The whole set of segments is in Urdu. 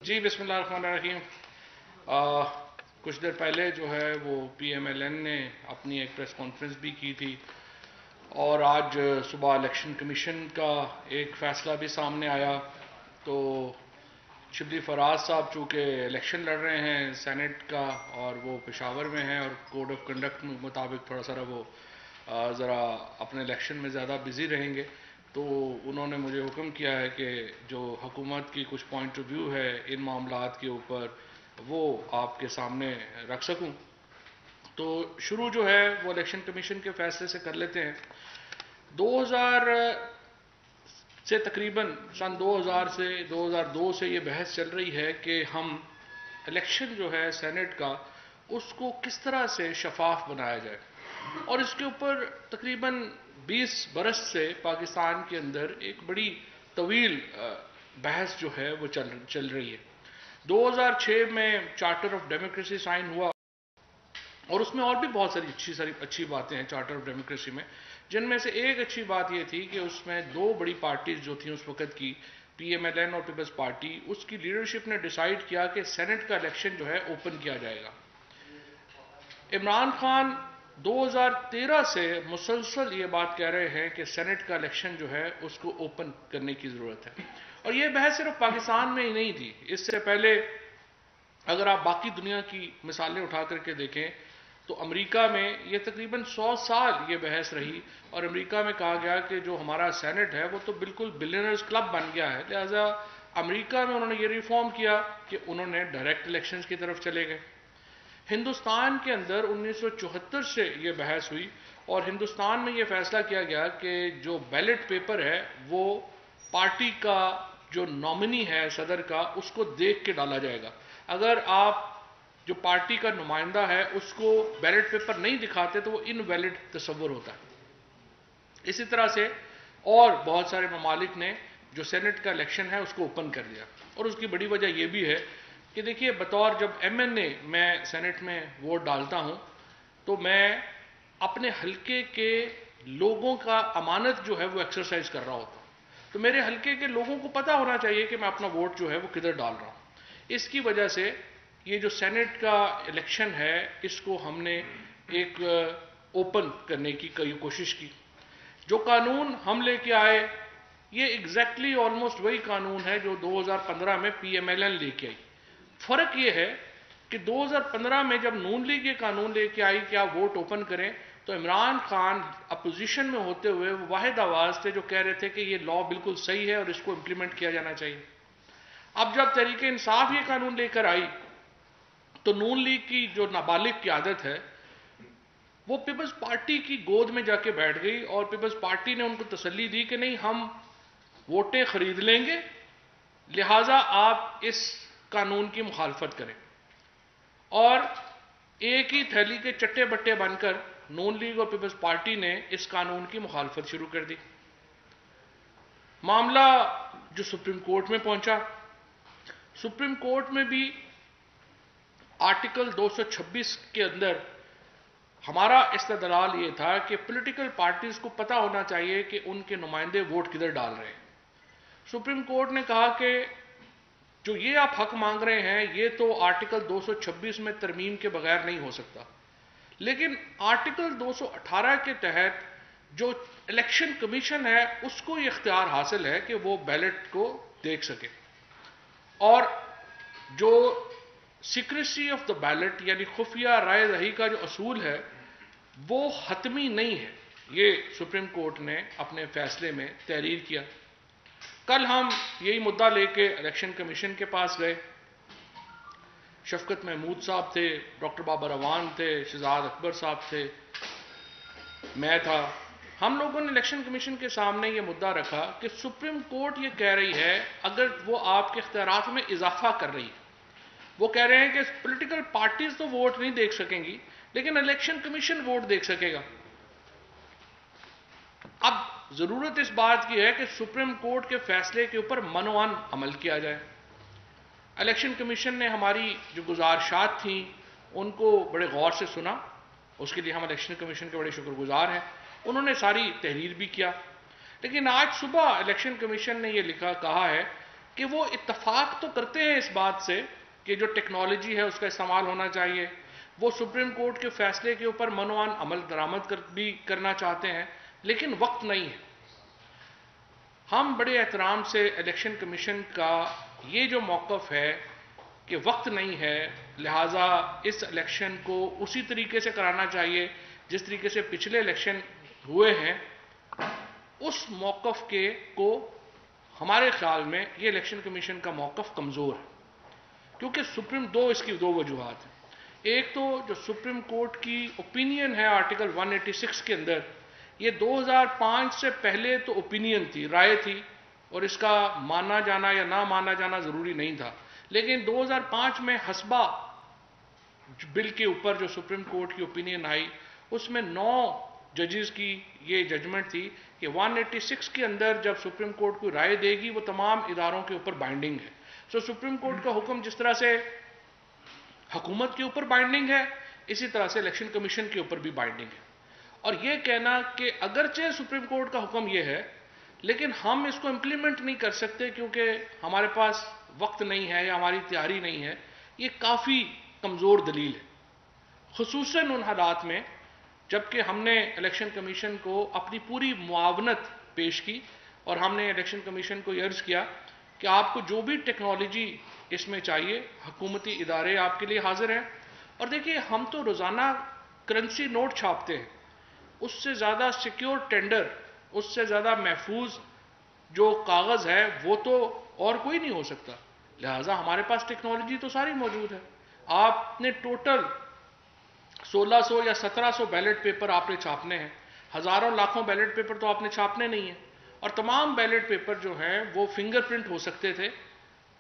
جی بسم اللہ الرحمن الرحیم. کچھ دیر پہلے جو ہے وہ پی ایم ایل این نے اپنی ایک پریس کانفرنس بھی کی تھی اور آج صبح الیکشن کمیشن کا ایک فیصلہ بھی سامنے آیا. تو شبلی فراز صاحب چونکہ الیکشن لڑ رہے ہیں سینٹ کا اور وہ پشاور میں ہیں اور کوڈ آف کنڈکٹ کے مطابق تھوڑا سا وہ ذرا اپنے الیکشن میں زیادہ بزی رہیں گے، تو انہوں نے مجھے حکم کیا ہے کہ جو حکومت کی کچھ پوائنٹ آف ویو ہے ان معاملات کے اوپر وہ آپ کے سامنے رکھ سکوں. تو شروع جو ہے وہ الیکشن کمیشن کے فیصلے سے کر لیتے ہیں. 2000 سے تقریباً سن 2000 سے 2002 سے یہ بحث چل رہی ہے کہ ہم الیکشن جو ہے سینٹ کا اس کو کس طرح سے شفاف بنایا جائے، اور اس کے اوپر تقریباً 20 برس سے پاکستان کے اندر ایک بڑی طویل بحث جو ہے وہ چل رہی ہے. 2006 میں چارٹر آف ڈیموکریسی سائن ہوا اور اس میں اور بھی بہت ساری اچھی باتیں ہیں چارٹر آف ڈیموکریسی میں، جن میں سے ایک اچھی بات یہ تھی کہ اس میں دو بڑی پارٹیز جو تھیں اس وقت کی، پی ایم ایل این اور پیپلز پارٹی، اس کی لیڈرشپ نے ڈیسائیڈ کیا کہ سینٹ کا الیکشن جو ہے اوپن کیا جائے گا. عمران خان 2013 سے مسلسل یہ بات کہہ رہے ہیں کہ سینٹ کا الیکشن جو ہے اس کو اوپن کرنے کی ضرورت ہے. اور یہ بحث صرف پاکستان میں ہی نہیں تھی، اس سے پہلے اگر آپ باقی دنیا کی مثالیں اٹھا کر کے دیکھیں تو امریکہ میں یہ تقریباً 100 سال یہ بحث رہی، اور امریکہ میں کہا گیا کہ جو ہمارا سینٹ ہے وہ تو بالکل بلینئرز کلب بن گیا ہے، لہٰذا امریکہ میں انہوں نے یہ ریفارم کیا کہ انہوں نے ڈائریکٹ الیکشنز کی طرف چلے گئے. ہندوستان کے اندر 1974 سے یہ بحث ہوئی اور ہندوستان میں یہ فیصلہ کیا گیا کہ جو بیلٹ پیپر ہے وہ پارٹی کا جو نامنی ہے صدر کا اس کو دیکھ کے ڈالا جائے گا. اگر آپ جو پارٹی کا نمائندہ ہے اس کو بیلٹ پیپر نہیں دکھاتے تو وہ انویلڈ تصور ہوتا ہے. اسی طرح سے اور بہت سارے ممالک نے جو سینٹ کا الیکشن ہے اس کو اوپن کر دیا، اور اس کی بڑی وجہ یہ بھی ہے کہ دیکھیے بطور جب ایم این اے میں سینٹ میں ووٹ ڈالتا ہوں تو میں اپنے حلقے کے لوگوں کا امانت جو ہے وہ ایکسرسائز کر رہا ہوتا ہوں. تو میرے حلقے کے لوگوں کو پتہ ہونا چاہیے کہ میں اپنا ووٹ جو ہے وہ کدھر ڈال رہا ہوں. اس کی وجہ سے یہ جو سینٹ کا الیکشن ہے اس کو ہم نے ایک اوپن کرنے کی کوشش کی. جو قانون ہم لے کے آئے یہ ایگزیکٹلی آلموسٹ وہی قانون ہے جو 2015 میں پی ایم ایل این لے کے آئی. فرق یہ ہے کہ 2015 میں جب نون لیگ یہ قانون لے کے آئی کہ آپ ووٹ اوپن کریں تو عمران خان اپوزیشن میں ہوتے ہوئے وہ واحد آواز تھے جو کہہ رہے تھے کہ یہ لا بالکل صحیح ہے اور اس کو امپلیمنٹ کیا جانا چاہیے. اب جب تحریک انصاف یہ قانون لے کر آئی تو نون لیگ کی جو نابالغ قیادت ہے وہ پیپلز پارٹی کی گود میں جا کے بیٹھ گئی اور پیپلز پارٹی نے ان کو تسلی دی کہ نہیں ہم ووٹیں خرید لیں گے، لہٰذا آپ اس قانون کی مخالفت کریں. اور ایک ہی تھیلی کے چٹے بٹے بن کر نون لیگ اور پیپلز پارٹی نے اس قانون کی مخالفت شروع کر دی. معاملہ جو سپریم کورٹ میں پہنچا، سپریم کورٹ میں بھی آرٹیکل 226 کے اندر ہمارا استدلال یہ تھا کہ پولیٹیکل پارٹیز کو پتہ ہونا چاہیے کہ ان کے نمائندے ووٹ کدھر ڈال رہے ہیں. سپریم کورٹ نے کہا کہ جو یہ آپ حق مانگ رہے ہیں یہ تو آرٹیکل 226 میں ترمیم کے بغیر نہیں ہو سکتا، لیکن آرٹیکل 218 کے تحت جو الیکشن کمیشن ہے اس کو یہ اختیار حاصل ہے کہ وہ بیلٹ کو دیکھ سکے، اور جو سیکریسی آف دا بیلٹ یعنی خفیہ رائے دہی کا جو اصول ہے وہ حتمی نہیں ہے. یہ سپریم کورٹ نے اپنے فیصلے میں تحریر کیا. کل ہم یہی مدعا لے کے الیکشن کمیشن کے پاس گئے. شفقت محمود صاحب تھے، ڈاکٹر بابر اعوان تھے، شہزاد اکبر صاحب تھے، میں تھا. ہم لوگوں نے الیکشن کمیشن کے سامنے یہ مدعا رکھا کہ سپریم کورٹ یہ کہہ رہی ہے اگر وہ آپ کے اختیارات میں اضافہ کر رہی ہے، وہ کہہ رہے ہیں کہ پولیٹیکل پارٹیز تو ووٹ نہیں دیکھ سکیں گی لیکن الیکشن کمیشن ووٹ دیکھ سکے گا. اب ضرورت اس بات کی ہے کہ سپریم کورٹ کے فیصلے کے اوپر منوان عمل کیا جائے. الیکشن کمیشن نے ہماری جو گزارشات تھیں ان کو بڑے غور سے سنا، اس کے لیے ہم الیکشن کمیشن کے بڑے شکر گزار ہیں. انہوں نے ساری تحریر بھی کیا، لیکن آج صبح الیکشن کمیشن نے یہ کہا ہے کہ وہ اتفاق تو کرتے ہیں اس بات سے کہ جو ٹیکنالوجی ہے اس کا استعمال ہونا چاہیے، وہ سپریم کورٹ کے فیصلے کے اوپر منوان عمل درآمد بھی کرنا چاہتے ہیں، لیکن وقت نہیں ہے۔ ہم بڑے احترام سے الیکشن کمیشن کا یہ جو موقف ہے کہ وقت نہیں ہے، لہٰذا اس الیکشن کو اسی طریقے سے کرانا چاہیے جس طریقے سے پچھلے الیکشن ہوئے ہیں، اس موقف کو ہمارے خیال میں یہ الیکشن کمیشن کا موقف کمزور ہے، کیونکہ اس کی دو وجوہات ہیں۔ ایک تو جو سپریم کورٹ کی اوپینین ہے آرٹیکل 186 کے اندر، یہ 2005 سے پہلے تو اوپینین تھی، رائے تھی، اور اس کا مانا جانا یا نہ مانا جانا ضروری نہیں تھا، لیکن 2005 میں حسبہ بل کے اوپر جو سپریم کورٹ کی اوپینین آئی، اس میں 9 ججز کی یہ ججمنٹ تھی کہ 186 کے اندر جب سپریم کورٹ کو رائے دے گی وہ تمام اداروں کے اوپر بائنڈنگ ہے۔ سپریم کورٹ کا حکم جس طرح سے حکومت کے اوپر بائنڈنگ ہے، اسی طرح سے الیکشن کمیشن کے اوپر بھی بائنڈنگ ہے۔ اور یہ کہنا کہ اگرچہ سپریم کورٹ کا حکم یہ ہے لیکن ہم اس کو امپلیمنٹ نہیں کر سکتے کیونکہ ہمارے پاس وقت نہیں ہے یا ہماری تیاری نہیں ہے، یہ کافی کمزور دلیل ہے، خصوصاً ان حالات میں جبکہ ہم نے الیکشن کمیشن کو اپنی پوری معاونت پیش کی اور ہم نے الیکشن کمیشن کو یہ عرض کیا کہ آپ کو جو بھی ٹیکنالوجی اس میں چاہیے، حکومتی ادارے آپ کے لیے حاضر ہیں۔ اور دیکھیے، ہم تو روزانہ کرنسی نوٹ چھاپتے ہیں، اس سے زیادہ سیکیور ٹینڈر، اس سے زیادہ محفوظ جو کاغذ ہے وہ تو اور کوئی نہیں ہو سکتا، لہٰذا ہمارے پاس ٹیکنالوجی تو ساری موجود ہے۔ آپ نے ٹوٹل 1600 یا 1700 بیلٹ پیپر آپ نے چھاپنے ہیں، ہزاروں لاکھوں بیلٹ پیپر تو آپ نے چھاپنے نہیں ہیں، اور تمام بیلٹ پیپر جو ہیں وہ فنگر پرنٹ ہو سکتے تھے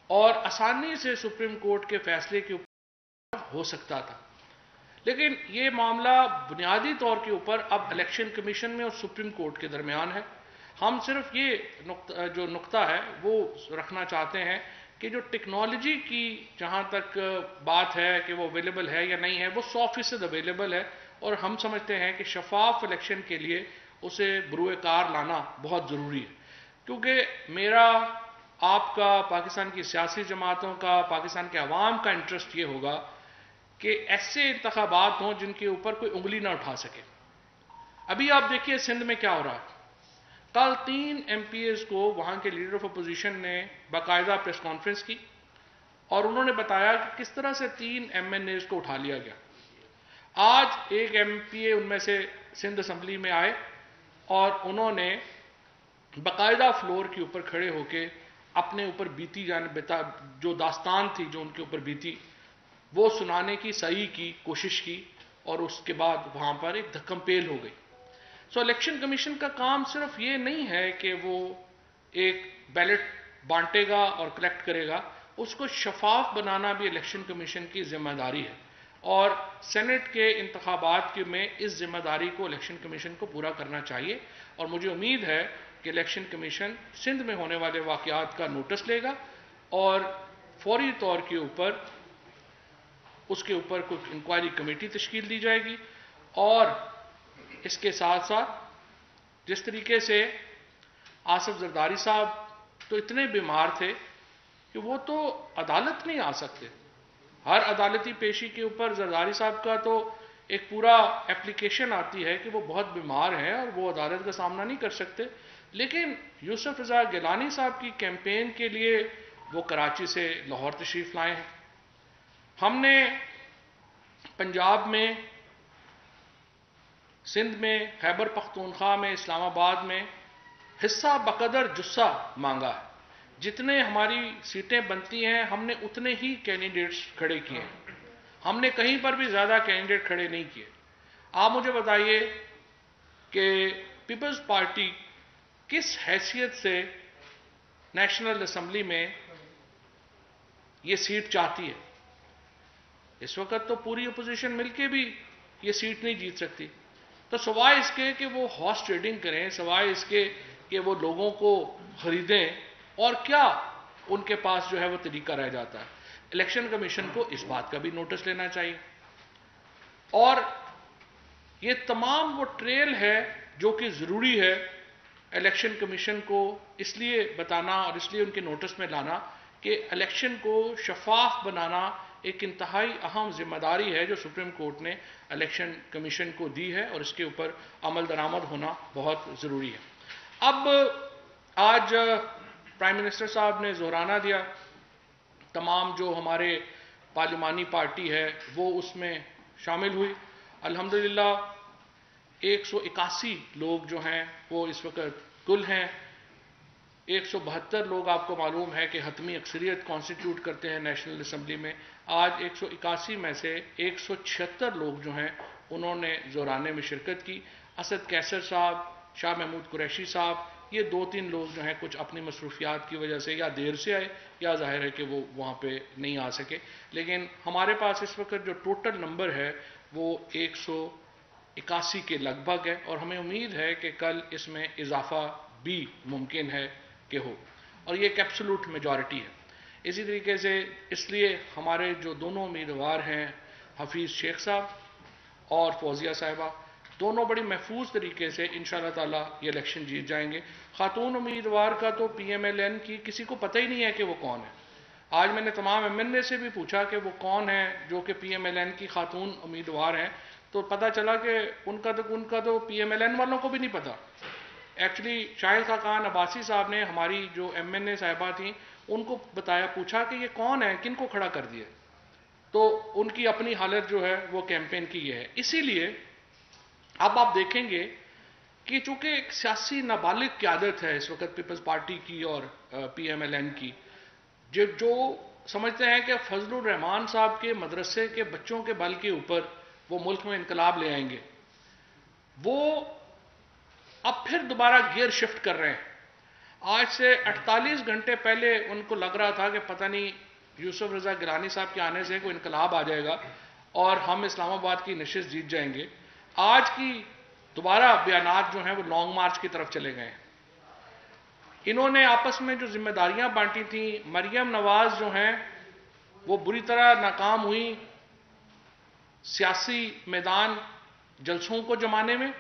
اور آسانی سے سپریم کورٹ کے فیصلے کے اوپر ہو سکتا تھا۔ لیکن یہ معاملہ بنیادی طور کے اوپر اب الیکشن کمیشن میں اور سپریم کورٹ کے درمیان ہے۔ ہم صرف یہ جو نقطہ ہے وہ رکھنا چاہتے ہیں کہ جو ٹیکنالوجی کی جہاں تک بات ہے کہ وہ اویلیبل ہے یا نہیں ہے، وہ 100% اویلیبل ہے، اور ہم سمجھتے ہیں کہ شفاف الیکشن کے لیے اسے بروئے کار لانا بہت ضروری ہے، کیونکہ میرا، آپ کا، پاکستان کی سیاسی جماعتوں کا، پاکستان کے عوام کا انٹرسٹ یہ ہوگا کہ ایسے انتخابات ہوں جن کے اوپر کوئی انگلی نہ اٹھا سکے۔ ابھی آپ دیکھیے سندھ میں کیا ہو رہا ہے، کل 3 ایم پی ایز کو وہاں کے لیڈر آف اپوزیشن نے باقاعدہ پریس کانفرنس کی اور انہوں نے بتایا کہ کس طرح سے 3 ایم این ایز کو اٹھا لیا گیا۔ آج ایک ایم پی اے ان میں سے سندھ اسمبلی میں آئے اور انہوں نے باقاعدہ فلور کے اوپر کھڑے ہو کے اپنے اوپر بیتی جو داستان تھی جو ان کے اوپر بیتی وہ سنانے کی صحیح کی کوشش کی، اور اس کے بعد وہاں پر ایک دھکم پیل ہو گئی۔ الیکشن کمیشن کا کام صرف یہ نہیں ہے کہ وہ ایک بیلٹ بانٹے گا اور کلیکٹ کرے گا، اس کو شفاف بنانا بھی الیکشن کمیشن کی ذمہ داری ہے، اور سینٹ کے انتخابات میں اس ذمہ داری کو الیکشن کمیشن کو پورا کرنا چاہیے، اور مجھے امید ہے کہ الیکشن کمیشن سندھ میں ہونے والے واقعات کا نوٹس لے گا اور فوری طور کے اوپر اس کے اوپر کوئی انکوائری کمیٹی تشکیل دی جائے گی، اور اس کے ساتھ ساتھ جس طریقے سے آصف زرداری صاحب تو اتنے بیمار تھے کہ وہ تو عدالت نہیں آ سکتے، ہر عدالتی پیشی کے اوپر زرداری صاحب کا تو ایک پورا اپلیکیشن آتی ہے کہ وہ بہت بیمار ہیں اور وہ عدالت کا سامنا نہیں کر سکتے، لیکن یوسف رضا گیلانی صاحب کی کیمپین کے لیے وہ کراچی سے لاہور تشریف لائے ہیں۔ ہم نے پنجاب میں، سندھ میں، خیبر پختونخوا میں، اسلام آباد میں حصہ بقدر جثہ مانگا ہے، جتنے ہماری سیٹیں بنتی ہیں ہم نے اتنے ہی کینڈیڈیٹس کھڑے کیے ہیں، ہم نے کہیں پر بھی زیادہ کینڈیڈیٹ کھڑے نہیں کیے۔ آپ مجھے بتائیے کہ پیپلز پارٹی کس حیثیت سے نیشنل اسمبلی میں یہ سیٹ چاہتی ہے؟ اس وقت تو پوری اپوزیشن مل کے بھی یہ سیٹ نہیں جیت سکتی، تو سوائے اس کے کہ وہ ہارس ٹریڈنگ کریں، سوائے اس کے کہ وہ لوگوں کو خریدیں، اور کیا ان کے پاس جو ہے وہ طریقہ رہ جاتا ہے؟ الیکشن کمیشن کو اس بات کا بھی نوٹس لینا چاہیے، اور یہ تمام وہ ٹریل ہے جو کہ ضروری ہے الیکشن کمیشن کو اس لیے بتانا اور اس لیے ان کے نوٹس میں لانا کہ الیکشن کو شفاف بنانا ایک انتہائی اہم ذمہ داری ہے جو سپریم کورٹ نے الیکشن کمیشن کو دی ہے، اور اس کے اوپر عمل درآمد ہونا بہت ضروری ہے۔ اب آج پرائم منسٹر صاحب نے زہرانہ دیا، تمام جو ہمارے پارلیمانی پارٹی ہے وہ اس میں شامل ہوئی۔ الحمدللہ 181 لوگ جو ہیں وہ اس وقت کل ہیں۔ 172 لوگ آپ کو معلوم ہے کہ حتمی اکثریت کانسٹیٹیوٹ کرتے ہیں نیشنل اسمبلی میں۔ آج 181 میں سے 176 لوگ جو ہیں انہوں نے زہرانے میں شرکت کی۔ اسد کیسر صاحب، شاہ محمود قریشی صاحب، یہ 2-3 لوگ جو ہیں کچھ اپنی مصروفیات کی وجہ سے یا دیر سے آئے یا ظاہر ہے کہ وہ وہاں پہ نہیں آ سکے، لیکن ہمارے پاس اس وقت جو ٹوٹل نمبر ہے وہ 181 کے لگ بھگ ہے، اور ہمیں امید ہے کہ کل اس میں اضافہ بھی ممکن ہے کہ ہو، اور یہ ایک ایبسولوٹ میجورٹی ہے۔ اسی طریقے سے اس لیے ہمارے جو دونوں امیدوار ہیں حفیظ شیخ صاحب اور فوزیہ صاحبہ، دونوں بڑی محفوظ طریقے سے انشاءاللہ تعالی یہ الیکشن جیت جائیں گے۔ خاتون امیدوار کا تو پی ایم ایل این کی کسی کو پتہ ہی نہیں ہے کہ وہ کون ہے۔ آج میں نے تمام ایم این اے سے بھی پوچھا کہ وہ کون ہیں جو کہ پی ایم ایل این کی خاتون امیدوار ہیں، تو پتہ چلا کہ ان کا تو پی ایم ایل این والوں کو بھی نہیں پتہ۔ ایکچولی شاہد خاقان عباسی صاحب نے ہماری جو ایم این اے صاحبہ تھیں ان کو بتایا، پوچھا کہ یہ کون ہے، کن کو کھڑا کر دیا، تو ان کی اپنی حالت جو ہے وہ کیمپین کی یہ ہے۔ اسی لیے اب آپ دیکھیں گے کہ چونکہ ایک سیاسی نابالغ قیادت ہے اس وقت پیپلز پارٹی کی اور پی ایم ایل این کی، جو سمجھتے ہیں کہ فضل الرحمان صاحب کے مدرسے کے بچوں کے بل کے اوپر وہ ملک میں انقلاب لے آئیں گے، وہ اب پھر دوبارہ گیئر شفٹ کر رہے ہیں۔ آج سے 48 گھنٹے پہلے ان کو لگ رہا تھا کہ پتہ نہیں یوسف رضا گیلانی صاحب کے آنے سے کوئی انقلاب آ جائے گا اور ہم اسلام آباد کی نشست جیت جائیں گے۔ آج کی دوبارہ بیانات جو ہیں وہ لانگ مارچ کی طرف چلے گئے ہیں۔ انہوں نے آپس میں جو ذمہ داریاں بانٹی تھیں، مریم نواز جو ہیں وہ بری طرح ناکام ہوئی سیاسی میدان جلسوں کو جمانے میں،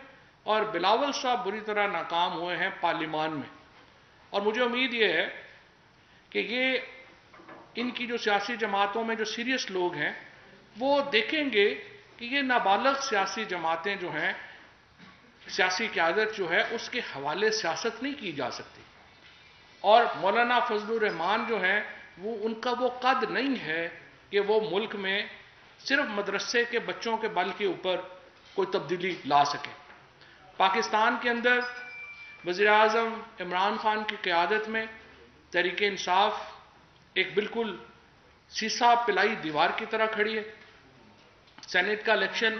اور بلاول صاحب بری طرح ناکام ہوئے ہیں پارلیمان میں۔ اور مجھے امید یہ ہے کہ یہ ان کی جو سیاسی جماعتوں میں جو سیریس لوگ ہیں وہ دیکھیں گے کہ یہ نابالغ سیاسی جماعتیں جو ہیں، سیاسی قیادت جو ہے اس کے حوالے سیاست نہیں کی جا سکتی، اور مولانا فضل الرحمان جو ہیں وہ ان کا وہ قد نہیں ہے کہ وہ ملک میں صرف مدرسے کے بچوں کے بل کے اوپر کوئی تبدیلی لا سکے۔ پاکستان کے اندر وزیر اعظم عمران خان کی قیادت میں تحریک انصاف ایک بالکل سیسا پلائی دیوار کی طرح کھڑی ہے۔ سینٹ کا الیکشن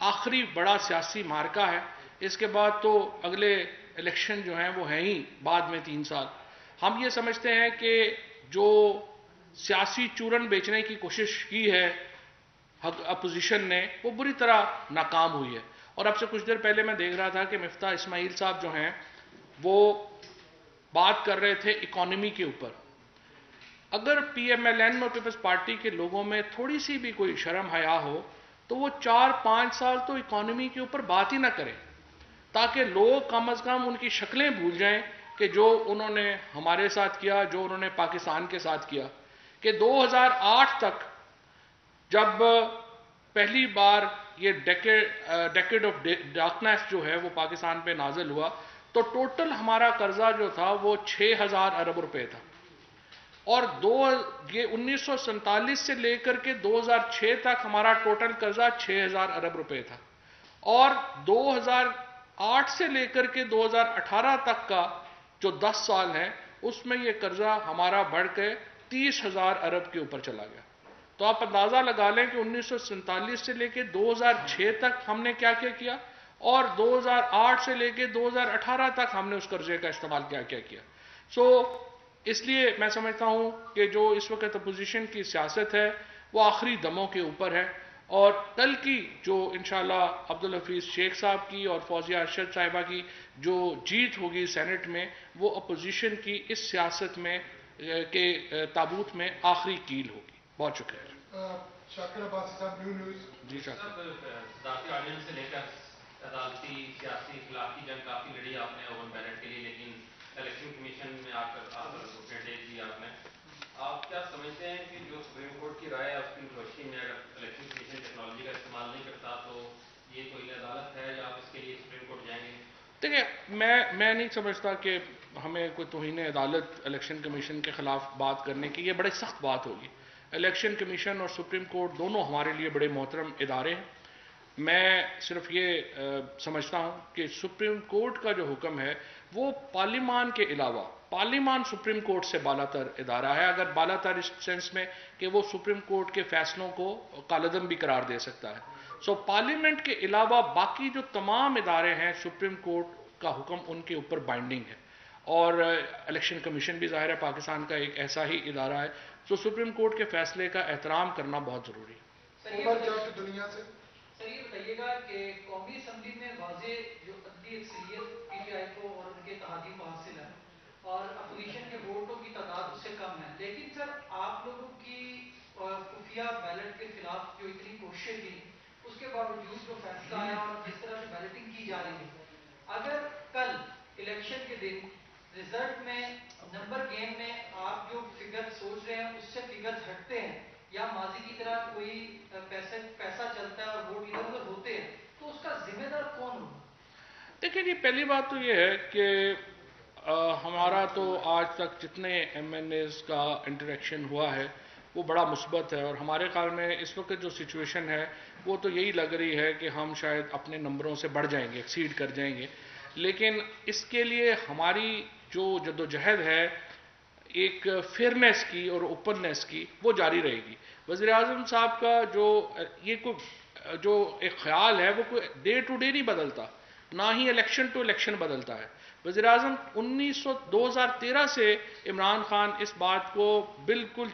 آخری بڑا سیاسی مارکہ ہے، اس کے بعد تو اگلے الیکشن جو ہیں وہ ہیں ہی بعد میں 3 سال۔ ہم یہ سمجھتے ہیں کہ جو سیاسی چورن بیچنے کی کوشش کی ہے اپوزیشن نے وہ بری طرح ناکام ہوئی ہے۔ اور اب سے کچھ دیر پہلے میں دیکھ رہا تھا کہ مفتاح اسماعیل صاحب جو ہیں وہ بات کر رہے تھے اکانومی کے اوپر۔ اگر پی ایم ایل این اور پیپلز پارٹی کے لوگوں میں تھوڑی سی بھی کوئی شرم حیا ہو تو وہ 4-5 سال تو اکانومی کے اوپر بات ہی نہ کریں، تاکہ لوگ کم از کم ان کی شکلیں بھول جائیں کہ جو انہوں نے ہمارے ساتھ کیا، جو انہوں نے پاکستان کے ساتھ کیا۔ کہ 2008 تک جب پہلی بار یہ ڈیکیڈ آف ڈارکنیس جو ہے وہ پاکستان پہ نازل ہوا تو ٹوٹل ہمارا قرضہ جو تھا وہ 6000 ارب روپے تھا، اور 1947 سے لے کر کے 2006 تک ہمارا ٹوٹل قرضہ 6000 ارب روپے تھا، اور 2008 سے لے کر کے 2018 تک کا جو 10 سال ہے اس میں یہ قرضہ ہمارا بڑھ کے 30,000 ارب کے اوپر چلا گیا۔ تو آپ اندازہ لگا لیں کہ 1947 سے لے کے 2006 تک ہم نے کیا کیا، اور 2008 سے لے کے 2018 تک ہم نے اس قرضے کا استعمال کیا۔ اس لیے میں سمجھتا ہوں کہ جو اس وقت اپوزیشن کی سیاست ہے وہ آخری دموں کے اوپر ہے، اور کل کی جو انشاءاللہ عبدالحفیظ شیخ صاحب کی اور فوزیہ ارشد صاحبہ کی جو جیت ہوگی سینٹ میں، وہ اپوزیشن کی اس سیاست میں کے تابوت میں آخری کیل ہوگی۔ بہت شکریہ۔ شاکر عباسی صاحب، نیو نیوز۔ جی شاکر۔ ذاتی آڈینس سے لے کر عدالتی سیاسی اخلاقی جنگ کافی لڑی آپ نے اوپن بیلٹ کے لیے، لیکن الیکشن کمیشن میں آ کر گھٹنے ٹیک دی آپ نے. آپ کیا سمجھتے ہیں کہ جو سپریم کورٹ کی رائے ہے اس کی روشنی میں اگر الیکشن کمیشن ٹیکنالوجی کا استعمال نہیں کرتا تو یہ کوئی عدالت ہے یا آپ اس کے لیے سپریم کورٹ جائیں گے؟ دیکھیں، میں نہیں سمجھتا کہ ہمیں کوئی توہین عدالت الیکشن کمیشن کے خلاف بات کرنے کی، یہ بڑی سخت بات ہوگی. الیکشن کمیشن اور سپریم کورٹ دونوں ہمارے لیے بڑے محترم ادارے ہیں. میں صرف یہ سمجھتا ہوں کہ سپریم کورٹ کا جو حکم ہے وہ پارلیمان کے علاوہ، پارلیمان سپریم کورٹ سے بالا تر ادارہ ہے، اگر بالا تر اس سینس میں کہ وہ سپریم کورٹ کے فیصلوں کو کالعدم بھی قرار دے سکتا ہے. پارلیمنٹ کے علاوہ باقی جو تمام ادارے ہیں سپریم کورٹ کا حکم ان کے اوپر بائنڈنگ ہے، اور الیکشن کمیشن بھی ظاہر ہے پاکستان کا ایک ایسا ہی ادارہ ہے. سپریم کورٹ کے فیصلے کا احترام کرنا بہت ضروری ہے. سر یہ بتائیے گا کہ قومی اسمبلی میں واضح جو عددی اکثریت پی ٹی آئی کو اور ان کے اتحادی کو حاصل ہے اور اپوزیشن کے ووٹوں کی تعداد اس سے کم ہے، لیکن سر آپ لوگوں کی خفیہ بیلٹ کے خلاف جو اتنی کوششیں تھیں اس کے باوجود جو فیصلہ آیا اور جس طرح سے بیلٹنگ کی جا رہی ہے، اگر کل الیکشن کے دن رزلٹ میں نمبر گیم میں آپ جو فگر سوچ رہے ہیں اس سے فگر ہٹتے ہیں یا ماضی کی طرح کوئی پیسہ چلتا ہے اور ووٹ ادھر ادھر ہوتے ہیں، تو اس کا ذمہ دار کون ہوگا؟ دیکھیں جی، پہلی بات تو یہ ہے کہ ہمارا تو آج تک جتنے ایم این ایز کا انٹریکشن ہوا ہے وہ بڑا مثبت ہے، اور ہمارے خیال میں اس وقت جو سچویشن ہے وہ تو یہی لگ رہی ہے کہ ہم شاید اپنے نمبروں سے بڑھ جائیں گے، ایکسیڈ کر جائیں گے. لیکن اس کے لیے ہماری جو جدوجہد ہے ایک فیئرنیس کی اور اوپننیس کی، وہ جاری رہے گی. وزیر اعظم صاحب کا جو ایک خیال ہے وہ کوئی ڈے ٹو ڈے نہیں بدلتا، نہ ہی الیکشن ٹو الیکشن بدلتا ہے. وزیر اعظم 2013 سے عمران خان اس بات کو بالکل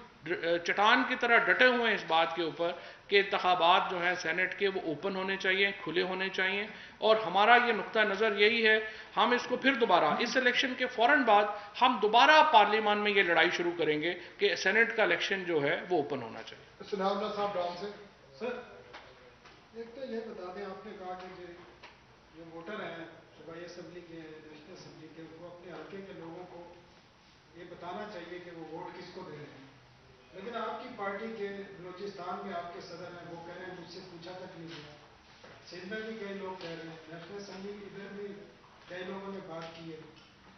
چٹان کی طرح ڈٹے ہوئے ہیں اس بات کے اوپر کہ انتخابات جو ہیں سینٹ کے وہ اوپن ہونے چاہیے، کھلے ہونے چاہیے، اور ہمارا یہ نقطہ نظر یہی ہے. ہم اس کو پھر دوبارہ اس الیکشن کے فوراً بعد ہم دوبارہ پارلیمان میں یہ لڑائی شروع کریں گے کہ سینٹ کا الیکشن جو ہے وہ اوپن ہونا چاہیے. سناب اللہ صاحب ڈاؤن سے. سر ایک تو یہ بتا دیں، آپ نے کہا کہ جو ووٹر ہیں صوبائی اسمبلی کے، نیشنل اسمبلی کے، وہ اپنے حلقے کے لوگوں کو یہ بتانا چاہیے کہ وہ ووٹ کس کو دے رہے ہیں. لیکن آپ کی پارٹی کے بلوچستان میں آپ کے صدر ہیں، وہ کہہ رہے ہیں مجھ سے پوچھا تک نہیں گیا. سندھ میں بھی کئی لوگ کہہ رہے ہیں، نیشنل اسمبلی ادھر بھی کئی لوگوں نے بات کی ہے.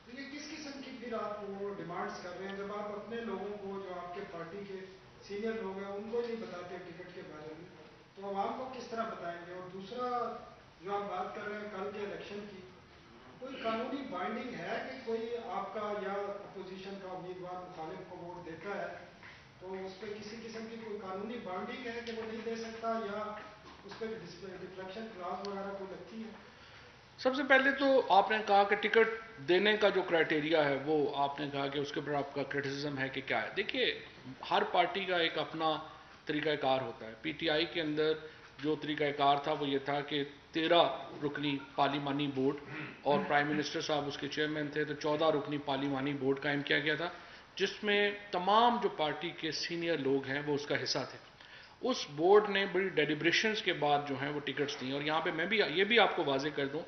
تو یہ کس قسم کی پھر آپ وہ ڈیمانڈس کر رہے ہیں جب آپ اپنے لوگوں کو، جو آپ کے پارٹی کے سینئر لوگ ہیں، ان کو نہیں بتاتے ٹکٹ کے بارے میں، تو عوام کو کس طرح بتائیں گے؟ اور دوسرا جو آپ بات کر رہے ہیں کل کے الیکشن کی، کوئی قانونی بائنڈنگ ہے کہ کوئی آپ کا یا اپوزیشن کا امیدوار مخالف کو ووٹ دیتا ہے تو اس پہ کسی قسم کی کوئی قانونی بائنڈنگ ہے کہ وہ نہیں دے سکتا، یا اس پہ ڈفلیکشن کلاس وغیرہ کوئی لگتی ہے؟ سب سے پہلے تو آپ نے کہا کہ ٹکٹ دینے کا جو کرائٹیریا ہے وہ آپ نے کہا کہ اس کے اوپر آپ کا کرٹیسزم ہے کہ کیا ہے. دیکھیے، ہر پارٹی کا ایک اپنا طریقہ کار ہوتا ہے. پی ٹی آئی کے اندر جو طریقہ کار تھا وہ یہ تھا کہ 13 رکنی پارلیمانی بورڈ، اور پرائم منسٹر صاحب اس کے چیئرمین تھے، تو 14 رکنی پارلیمانی بورڈ قائم کیا گیا تھا جس میں تمام جو پارٹی کے سینئر لوگ ہیں وہ اس کا حصہ تھے. اس بورڈ نے بڑی ڈیلیبریشنز کے بعد جو ہیں وہ ٹکٹس دیں، اور یہاں پہ میں بھی یہ بھی آپ کو واضح کر دوں،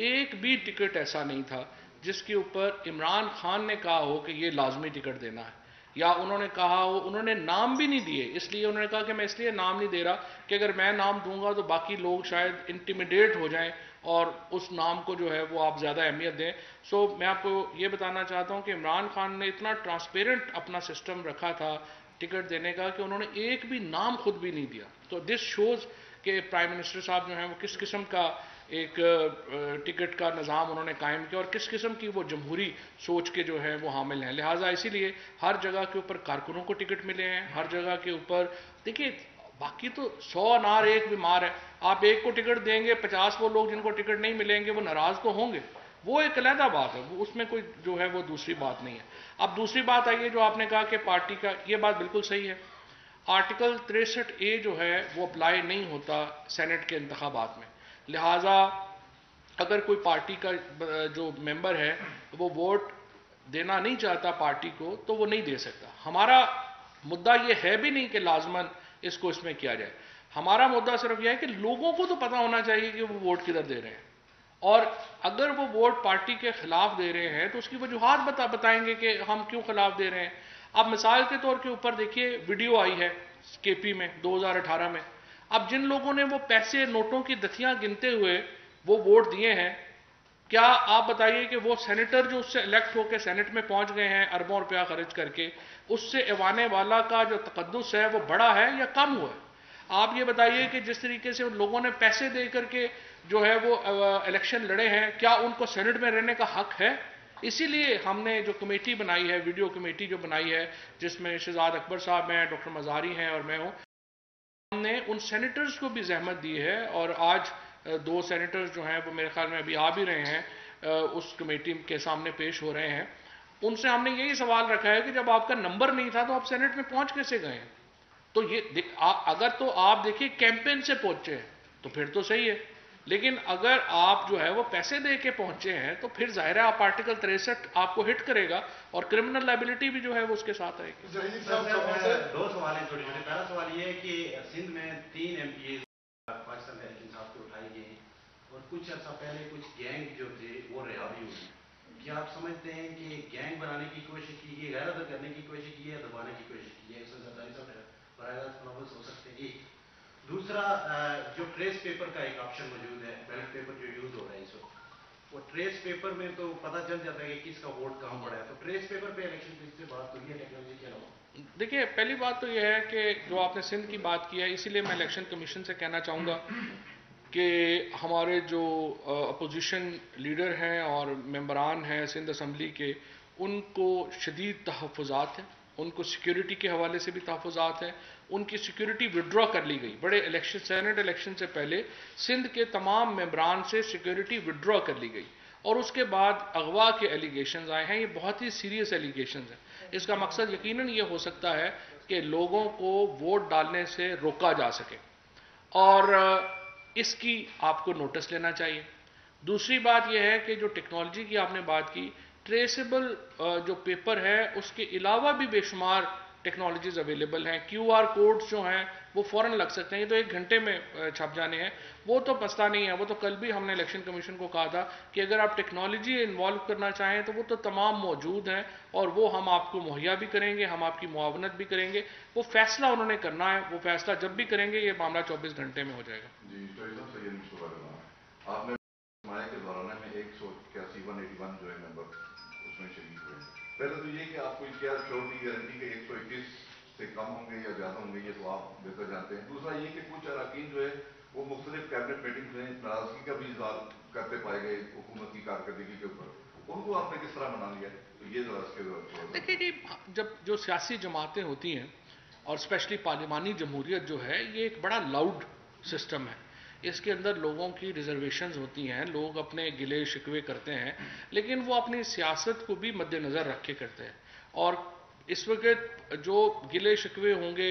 ایک بھی ٹکٹ ایسا نہیں تھا جس کے اوپر عمران خان نے کہا ہو کہ یہ لازمی ٹکٹ دینا ہے، یا انہوں نے کہا ہو، انہوں نے نام بھی نہیں دیے. اس لیے انہوں نے کہا کہ میں اس لیے نام نہیں دے رہا کہ اگر میں نام دوں گا تو باقی لوگ شاید انٹیمیڈیٹ ہو جائیں اور اس نام کو جو ہے وہ آپ زیادہ اہمیت دیں. میں آپ کو یہ بتانا چاہتا ہوں کہ عمران خان نے اتنا ٹرانسپیرنٹ اپنا سسٹم رکھا تھا ٹکٹ دینے کا کہ انہوں نے ایک بھی نام خود بھی نہیں دیا. تو دس شوز کہ پرائم منسٹر صاحب جو ہیں وہ کس قسم کا ایک ٹکٹ کا نظام انہوں نے قائم کیا اور کس قسم کی وہ جمہوری سوچ کے جو ہے وہ حامل ہیں. لہٰذا اسی لیے ہر جگہ کے اوپر کارکنوں کو ٹکٹ ملے ہیں، ہر جگہ کے اوپر. دیکھیے، باقی تو 100 انار ایک بیمار ہے. آپ ایک کو ٹکٹ دیں گے، 50 وہ لوگ جن کو ٹکٹ نہیں ملیں گے وہ ناراض تو ہوں گے، وہ ایک علیحدہ بات ہے، وہ اس میں کوئی جو ہے وہ دوسری بات نہیں ہے. اب دوسری بات آئیے جو آپ نے کہا کہ پارٹی کا، یہ بات بالکل صحیح ہے. آرٹیکل 63A جو ہے وہ اپلائی نہیں ہوتا سینٹ کے انتخابات میں. لہٰذا اگر کوئی پارٹی کا جو ممبر ہے وہ ووٹ دینا نہیں چاہتا پارٹی کو تو وہ نہیں دے سکتا. ہمارا مدعا یہ ہے بھی نہیں کہ لازماً اس کو اس میں کیا جائے. ہمارا مدعا صرف یہ ہے کہ لوگوں کو تو پتہ ہونا چاہیے کہ وہ ووٹ کدھر دے رہے ہیں. اور اگر وہ ووٹ پارٹی کے خلاف دے رہے ہیں تو اس کی وجوہات بتائیں گے کہ ہم کیوں خلاف دے رہے ہیں. اب مثال کے طور کے اوپر دیکھیے ویڈیو آئی ہے کے پی میں 2018 میں. اب جن لوگوں نے وہ پیسے نوٹوں کی دتیاں گنتے ہوئے وہ ووٹ دیے ہیں, کیا آپ بتائیے کہ وہ سینیٹر جو اس سے الیکٹ ہو کے سینٹ میں پہنچ گئے ہیں اربوں روپیہ خرچ کر کے, اس سے ایوانے والا کا جو تقدس ہے وہ بڑا ہے یا کم ہوا ہے؟ آپ یہ بتائیے کہ جس طریقے سے ان لوگوں نے پیسے دے کر کے جو ہے وہ الیکشن لڑے ہیں, کیا ان کو سینٹ میں رہنے کا حق ہے؟ اسی لیے ہم نے جو کمیٹی بنائی ہے, ویڈیو کمیٹی جو بنائی ہے, جس میں شہزاد اکبر صاحب ہیں, ڈاکٹر مزاری ہیں اور میں ہوں, ہم نے ان سینیٹرز کو بھی زحمت دی ہے. اور آج 2 سینیٹرز جو ہیں وہ میرے خیال میں ابھی آ بھی رہے ہیں, اس کمیٹی کے سامنے پیش ہو رہے ہیں. ان سے ہم نے یہی سوال رکھا ہے کہ جب آپ کا نمبر نہیں تھا تو آپ سینٹ میں پہنچ کیسے گئے ہیں؟ تو یہ اگر تو آپ دیکھیے کیمپین سے پہنچے ہیں تو پھر تو صحیح ہے, لیکن اگر آپ جو ہے وہ پیسے دے کے پہنچے ہیں تو پھر ظاہر ہے آپ آرٹیکل 63 آپ کو ہٹ کرے گا اور کرمنل لائبلٹی بھی جو ہے وہ اس کے ساتھ آئے گی. 2 سوال ہیں چھوٹے چھوٹے. پہلا سوال یہ ہے کہ سندھ میں 3 MP پاکستان تحریک انصاف کو اٹھائی گئی ہیں اور کچھ عرصہ پہلے کچھ گینگ جو تھے وہ رہا بھی ہوئی. کیا آپ سمجھتے ہیں کہ گینگ بنانے کی کوشش کی گئی, غیر ادا کرنے کی کوشش کی ہے, دبانے کی کوشش کی ہے؟ اس سے زیادہ براہ راست ملوث ہو سکتے ہیں. ایک دوسرا, جو ٹریس پیپر کا ایک آپشن موجود ہے, بیلٹ پیپر جو یوز ہو رہا ہے اس وقت, وہ ٹریس پیپر میں تو پتہ چل جاتا ہے کہ کس کا ووٹ کہاں پڑا ہے. تو ٹریس پیپر پہ الیکشن سے بات ہوئی ہے ٹیکنالوجی کے علاوہ؟ دیکھیے پہلی بات تو یہ ہے کہ جو آپ نے سندھ کی بات کی ہے, اسی لیے میں الیکشن کمیشن سے کہنا چاہوں گا کہ ہمارے جو اپوزیشن لیڈر ہیں اور ممبران ہیں سندھ اسمبلی کے, ان کو شدید تحفظات ہیں, ان کو سیکیورٹی کے حوالے سے بھی تحفظات ہیں. ان کی سیکیورٹی وڈرا کر لی گئی. بڑے الیکشن سینٹ الیکشن سے پہلے سندھ کے تمام ممبران سے سیکیورٹی وڈرا کر لی گئی, اور اس کے بعد اغوا کے ایلیگیشنز آئے ہیں. یہ بہت ہی سیریس ایلیگیشنز ہیں. اس کا مقصد یقیناً یہ ہو سکتا ہے کہ لوگوں کو ووٹ ڈالنے سے روکا جا سکے, اور اس کی آپ کو نوٹس لینا چاہیے. دوسری بات یہ ہے کہ جو ٹیکنالوجی کی آپ نے بات کی, ٹریسیبل جو پیپر ہے اس کے علاوہ بھی بے شمار ٹیکنالوجیز اویلیبل ہیں. کیو آر کوڈز جو ہیں وہ فوراً لگ سکتے ہیں, یہ تو 1 گھنٹے میں چھپ جانے ہیں. وہ تو مسئلہ نہیں ہے, وہ تو کل بھی ہم نے الیکشن کمیشن کو کہا تھا کہ اگر آپ ٹیکنالوجی انوالو کرنا چاہیں تو وہ تو تمام موجود ہیں, اور وہ ہم آپ کو مہیا بھی کریں گے, ہم آپ کی معاونت بھی کریں گے. وہ فیصلہ انہوں نے کرنا ہے, وہ فیصلہ جب بھی کریں گے یہ معاملہ 24 گھنٹے میں ہو جائے گا. جی آپ نے سرمایہ کے دورانہ میں 181 جو ہے ممبر اس میں شریک ہوئے. پہلے تو یہ کہ آپ کو کیا سیکورٹی گارنٹی کے 121 سے کم ہوں گے یا زیادہ ہوں گے, یہ تو آپ بہتر جانتے ہیں. دوسرا یہ کہ کچھ اراکین جو ہے وہ مختلف کیبنٹ میٹنگز میں ناراضگی کا بھی اظہار کرتے پائے گئے حکومت کی کارکردگی کے اوپر, ان کو آپ نے کس طرح منا لیا؟ تو یہ ذرا اس کے دیکھیے جی, جب جو سیاسی جماعتیں ہوتی ہیں اور اسپیشلی پارلیمانی جمہوریت جو ہے یہ ایک بڑا لاؤڈ سسٹم ہے. اس کے اندر لوگوں کی ریزرویشنز ہوتی ہیں, لوگ اپنے گلے شکوے کرتے ہیں, لیکن وہ اپنی سیاست کو بھی مد نظر رکھ کے کرتے ہیں. اور اس وقت جو گلے شکوے ہوں گے,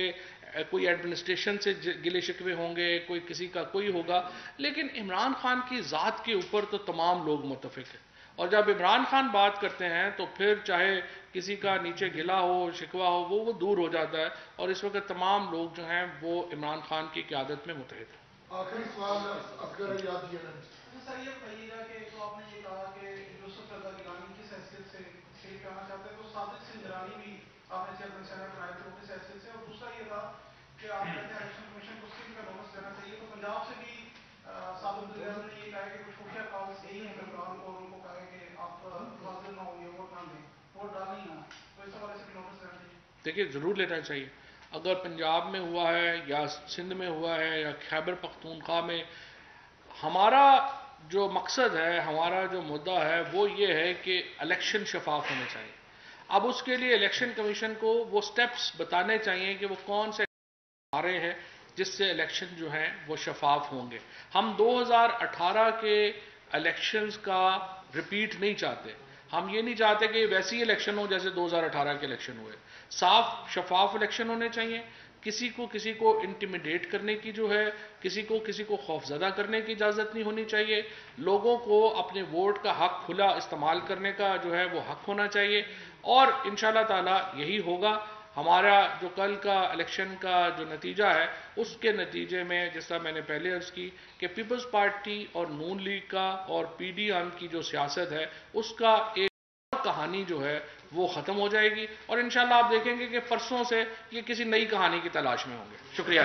کوئی ایڈمنسٹریشن سے گلے شکوے ہوں گے, کوئی کسی کا کوئی ہوگا, لیکن عمران خان کی ذات کے اوپر تو تمام لوگ متفق ہیں. اور جب عمران خان بات کرتے ہیں تو پھر چاہے کسی کا نیچے گلا ہو شکوہ ہو وہ دور ہو جاتا ہے, اور اس وقت تمام لوگ جو ہیں وہ عمران خان کی قیادت میں متحد ہیں. آخری سوال اصغر یاد کیا سر, یہ بتائیے گا کہ تو آپ نے یہ کہا کہ یوسف رضا گیلانی کس حیثیت سے شریک کرنا چاہتے ہیں, تو صادق سنجرانی بھی آپ نے چیئرمین سینٹ بنائے تھے, وہ کس حیثیت سے؟ اور دوسرا یہ تھا کہ آپ کہتے ہیں الیکشن کمیشن کو سندھ کا نوٹس دینا چاہیے, تو پنجاب سے بھی صادق نے یہ کہا کہ کچھ خفیہ کالز یہی ہیں ممبران کو, ان کو کہا ہے کہ آپ حاضر نہ ہوں گے, ووٹ نہ دیں, ووٹ ڈالیں ہی نہ, تو اس حوالے سے بھی نوٹس دینا چاہیے. دیکھیے ضرور لینا چاہیے. اگر پنجاب میں ہوا ہے یا سندھ میں ہوا ہے یا خیبر پختونخوا میں, ہمارا جو مقصد ہے, ہمارا جو مدعا ہے وہ یہ ہے کہ الیکشن شفاف ہونے چاہیے. اب اس کے لیے الیکشن کمیشن کو وہ سٹیپس بتانے چاہیے کہ وہ کون سے آ رہے ہیں جس سے الیکشن جو ہیں وہ شفاف ہوں گے. ہم 2018 کے الیکشنز کا ریپیٹ نہیں چاہتے. ہم یہ نہیں چاہتے کہ ویسی الیکشن ہو جیسے 2018 کے الیکشن ہوئے. صاف شفاف الیکشن ہونے چاہیے. کسی کو انٹیمیڈیٹ کرنے کی جو ہے, کسی کو خوف زدہ کرنے کی اجازت نہیں ہونی چاہیے. لوگوں کو اپنے ووٹ کا حق کھلا استعمال کرنے کا جو ہے وہ حق ہونا چاہیے, اور انشاءاللہ تعالی یہی ہوگا. ہمارا جو کل کا الیکشن کا جو نتیجہ ہے اس کے نتیجے میں جیسا میں نے پہلے عرض کی کہ پیپلز پارٹی اور نون لیگ کا اور پی ڈی ایم کی جو سیاست ہے اس کا ایک کہانی جو ہے وہ ختم ہو جائے گی اور انشاءاللہ آپ دیکھیں گے کہ پرسوں سے یہ کسی نئی کہانی کی تلاش میں ہوں گے. شکریہ.